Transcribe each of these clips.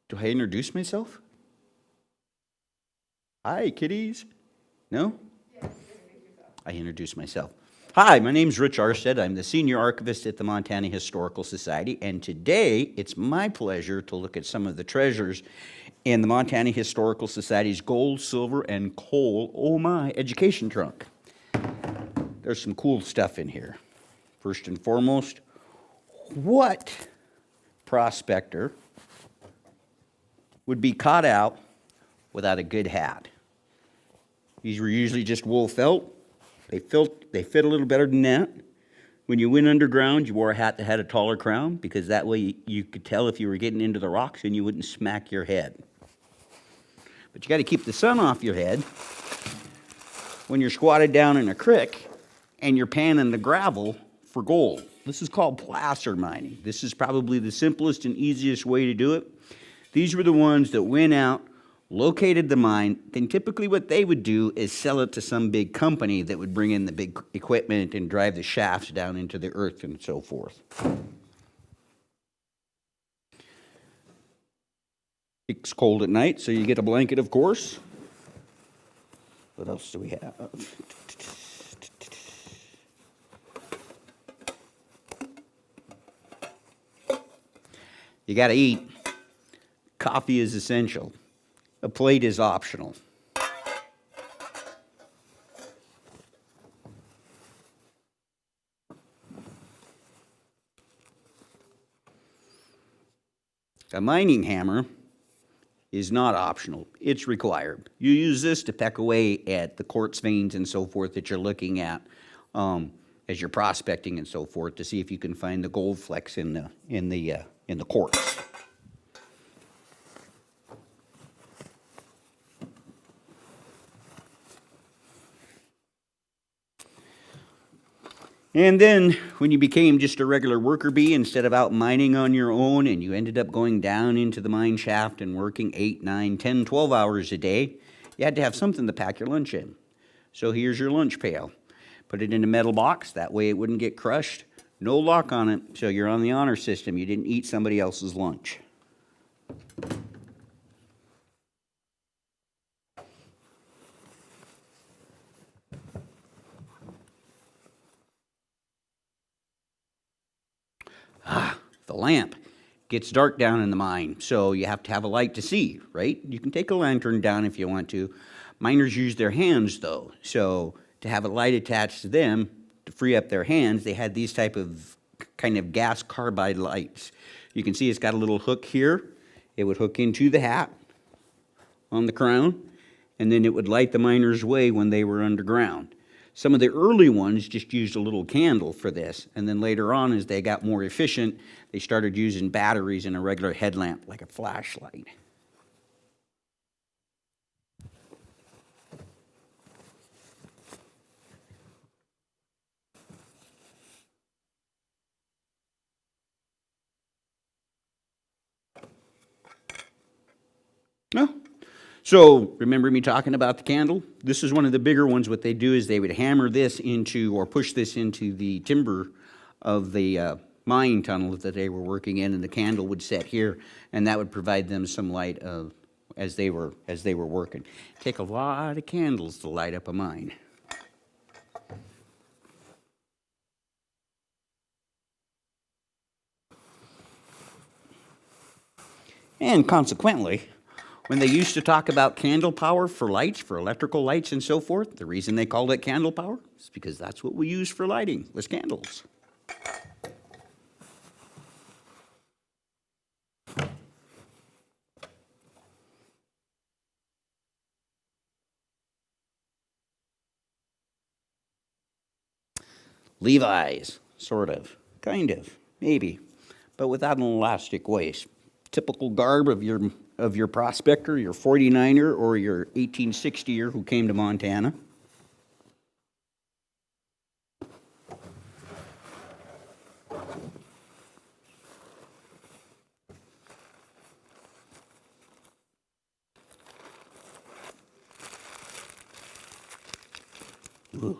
Do I introduce myself? Hi, kitties. No? I introduce myself. Hi, my name's Rich Aarstad. I'm the senior archivist at the Montana Historical Society, and today it's my pleasure to look at some of the treasures in the Montana Historical Society's gold, silver, and coal, oh my, education trunk. There's some cool stuff in here. First and foremost, what prospector would be caught out without a good hat? These were usually just wool felt. They fit a little better than that. When you went underground, you wore a hat that had a taller crown because that way you could tell if you were getting into the rocks and you wouldn't smack your head. But you got to keep the sun off your head when you're squatted down in a creek and you're panning the gravel for gold. This is called placer mining. This is probably the simplest and easiest way to do it. These were the ones that went out, located the mine, then typically what they would do is sell it to some big company that would bring in the big equipment and drive the shafts down into the earth and so forth. It's cold at night, so you get a blanket, of course. What else do we have? You got to eat. Coffee is essential. A plate is optional. A mining hammer is not optional. It's required. You use this to peck away at the quartz veins and so forth that you're looking at as you're prospecting and so forth to see if you can find the gold flecks in the quartz. And then when you became just a regular worker bee, instead of out mining on your own and you ended up going down into the mine shaft and working 8, 9, 10, 12 hours a day, you had to have something to pack your lunch in. So here's your lunch pail. Put it in a metal box, that way it wouldn't get crushed. No lock on it, so you're on the honor system. You didn't eat somebody else's lunch. The lamp gets dark down in the mine, so you have to have a light to see, right? You can take a lantern down if you want to. Miners use their hands, though, so to have a light attached to them to free up their hands, they had these type of kind of gas carbide lights. You can see it's got a little hook here. It would hook into the hat on the crown, and then it would light the miners' way when they were underground. Some of the early ones just used a little candle for this, and then later on, as they got more efficient, they started using batteries and a regular headlamp, like a flashlight. Oh. So, remember me talking about the candle? This is one of the bigger ones. What they do is they would hammer this into, or push this into the timber of the mine tunnel that they were working in, and the candle would set here, and that would provide them some light as they were working. Take a lot of candles to light up a mine. And consequently, when they used to talk about candle power for lights, for electrical lights and so forth, the reason they called it candle power is because that's what we use for lighting, was candles. Levi's, sort of, kind of, maybe, but without an elastic waist. Typical garb of your prospector, your 49er or your 1860er who came to Montana. Ooh.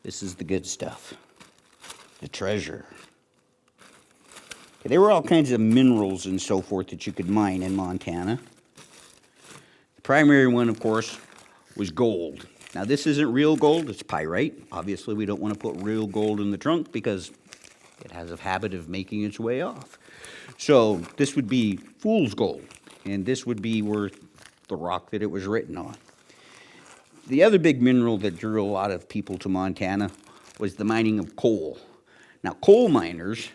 This is the good stuff, the treasure. There were all kinds of minerals and so forth that you could mine in Montana. The primary one, of course, was gold. Now, this isn't real gold, it's pyrite. Obviously, we don't want to put real gold in the trunk because it has a habit of making its way off. So this would be fool's gold, and this would be worth the rock that it was written on. The other big mineral that drew a lot of people to Montana was the mining of coal. Now, coal miners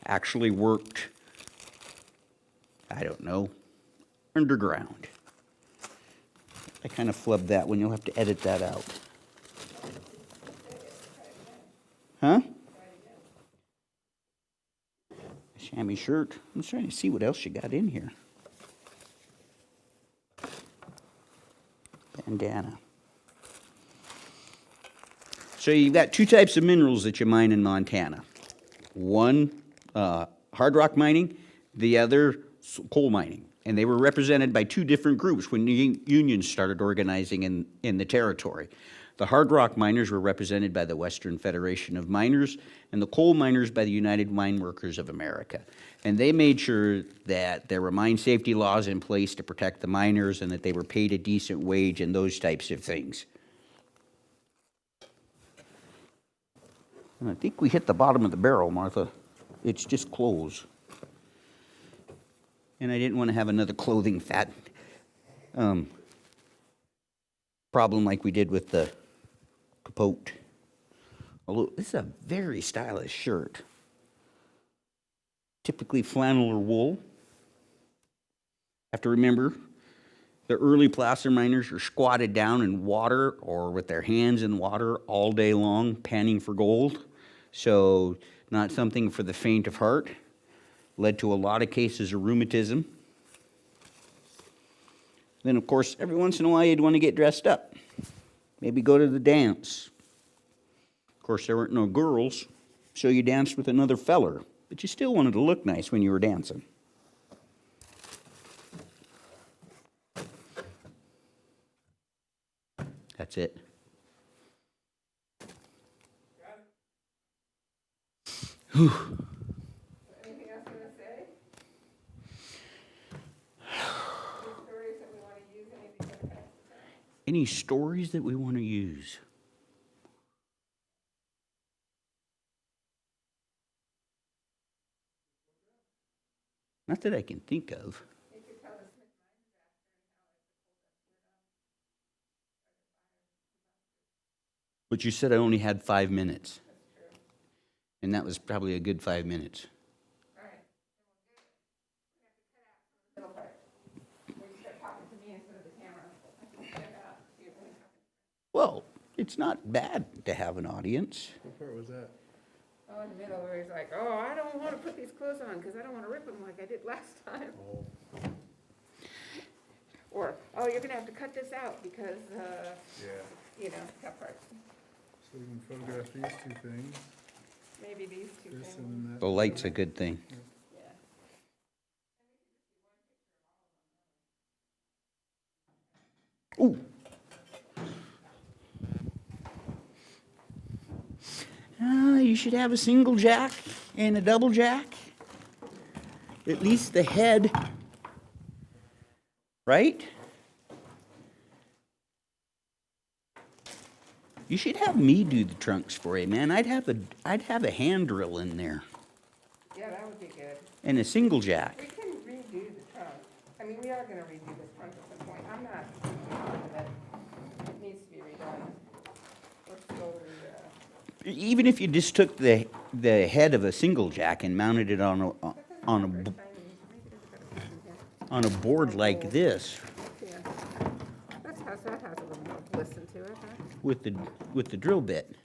actually worked, I don't know, underground. I kind of flubbed that one. You'll have to edit that out. Huh? A chamois shirt. I'm trying to see what else you got in here. Bandana. So you've got two types of minerals that you mine in Montana. One, hard rock mining, the other, coal mining. And they were represented by two different groups when the unions started organizing in the territory. The hard rock miners were represented by the Western Federation of Miners, and the coal miners by the United Mine Workers of America. And they made sure that there were mine safety laws in place to protect the miners and that they were paid a decent wage and those types of things. And I think we hit the bottom of the barrel, Martha. It's just clothes. And I didn't want to have another clothing fat problem like we did with the capote. Although this is a very stylish shirt. Typically flannel or wool. Have to remember, the early placer miners are squatted down in water or with their hands in water all day long, panning for gold. So not something for the faint of heart. Led to a lot of cases of rheumatism. Then, of course, every once in a while you'd want to get dressed up. Maybe go to the dance. Of course, there weren't no girls, so you danced with another feller. But you still wanted to look nice when you were dancing. That's it. Whew. Anything else you want to say? Any stories that we want to use? Anything that affects the town? Any stories that we want to use? Not that I can think of. You could tell us Smith Mine disaster and how like the coal dust lit up. But you said I only had 5 minutes. That's true. And that was probably a good 5 minutes. All right. Then we'll do it. We have to cut out some of the middle part. Where you start talking to me instead of the camera. I can cut it out. So you're really talking. Well, it's not bad to have an audience. What part was that? Oh, in the middle where he's like, oh, I don't want to put these clothes on because I don't want to rip them like I did last time. Oh, Or, oh, you're going to have to cut this out because, yeah. you know, that part. So we can photograph these two things, Maybe these two this things. and that. The light's a good thing. Yeah. Ooh. You should have a single jack and a double jack. At least the head. Right? You should have me do the trunks for you, man. I'd have a hand drill in there. Yeah, that would be good. And a single jack. We can redo the trunk. I mean, we are gonna redo this trunk at some point. I'm not positive that it needs to be redone. We're slowly, Even if you just took the head of a single jack and mounted it on a board like this yeah. That has a little more listen to it, huh? with the drill bit.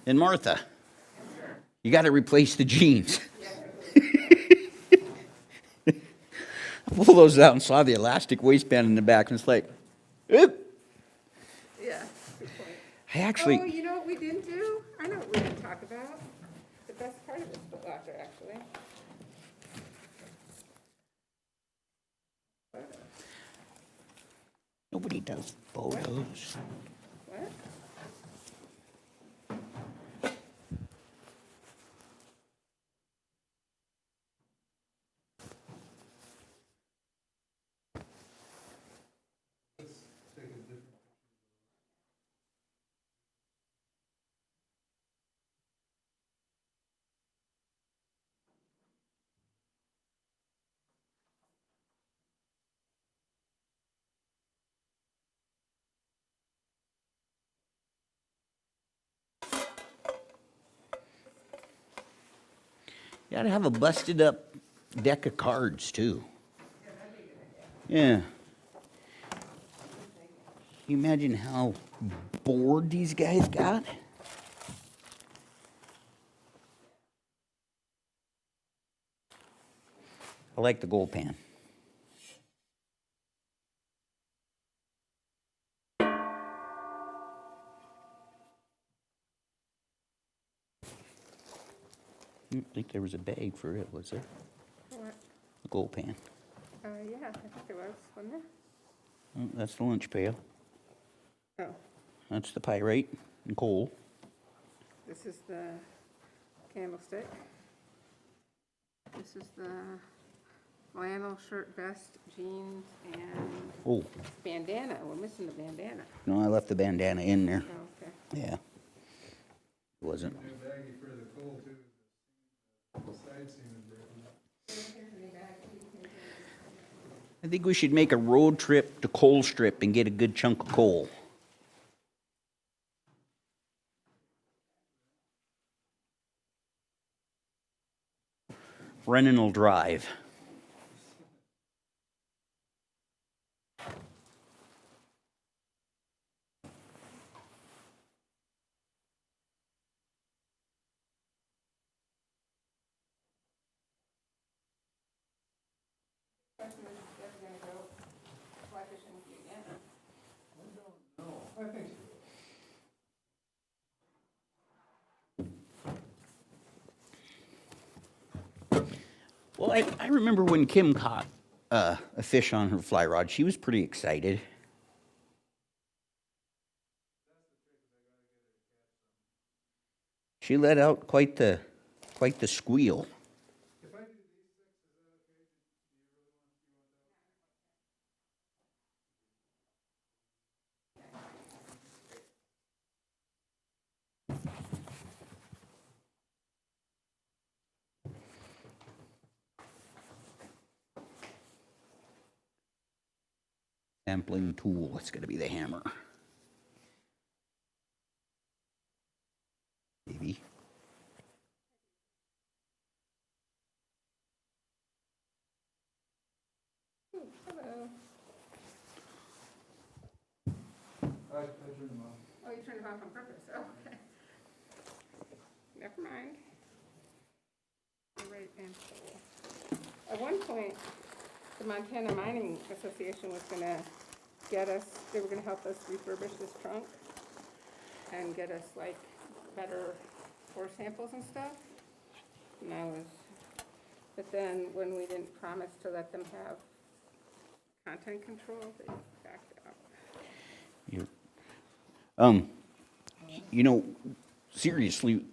And Martha, you got to replace the jeans. I pulled those out and saw the elastic waistband in the back, and it's like, oop. Yeah, good point. I actually, Oh, you know what we didn't do? I know what we didn't talk about. The best part of this footlocker, actually. Nobody does photos. What? You ought to have a busted up deck of cards too. Yeah. Can you imagine how bored these guys got? I like the gold pan. I didn't think there was a bag for it, was there? What? The gold pan. Yeah, I think there was, wasn't there? Oh, that's the lunch pail. Oh, That's the pyrite and coal. this is the candlestick. This is the flannel shirt, vest, jeans, and Oh, bandana. We're missing the bandana. no, I left the bandana in there. Oh, okay. Yeah. It wasn't. New baggie for the coal too. The side seam is broken. I think we should make a road trip to Coal Strip and get a good chunk of coal. Brennan will drive. Question is, if they're gonna go fly fishing with you again? I think so. Well, I remember when Kim caught a fish on her fly rod, she was pretty excited. She let out quite the squeal. If I do these 6, is that okay? Do you really Sampling tool, it's gonna be the hammer. Maybe. Ooh, hello. I turned them off. Oh, you turned it off on purpose, oh, okay. Never mind. Right and coal. At one point, the Montana Mining Association was gonna get us, they were gonna help us refurbish this trunk and get us like better ore samples and stuff. And I was, but then when we didn't promise to let them have content control, they backed out. You're, you know, seriously,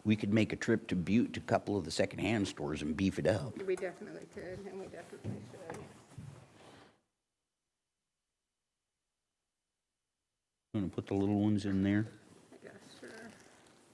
we could make a trip to Butte to a couple of the secondhand stores and beef it up. We definitely could, and we definitely should. Gonna put the little ones in there.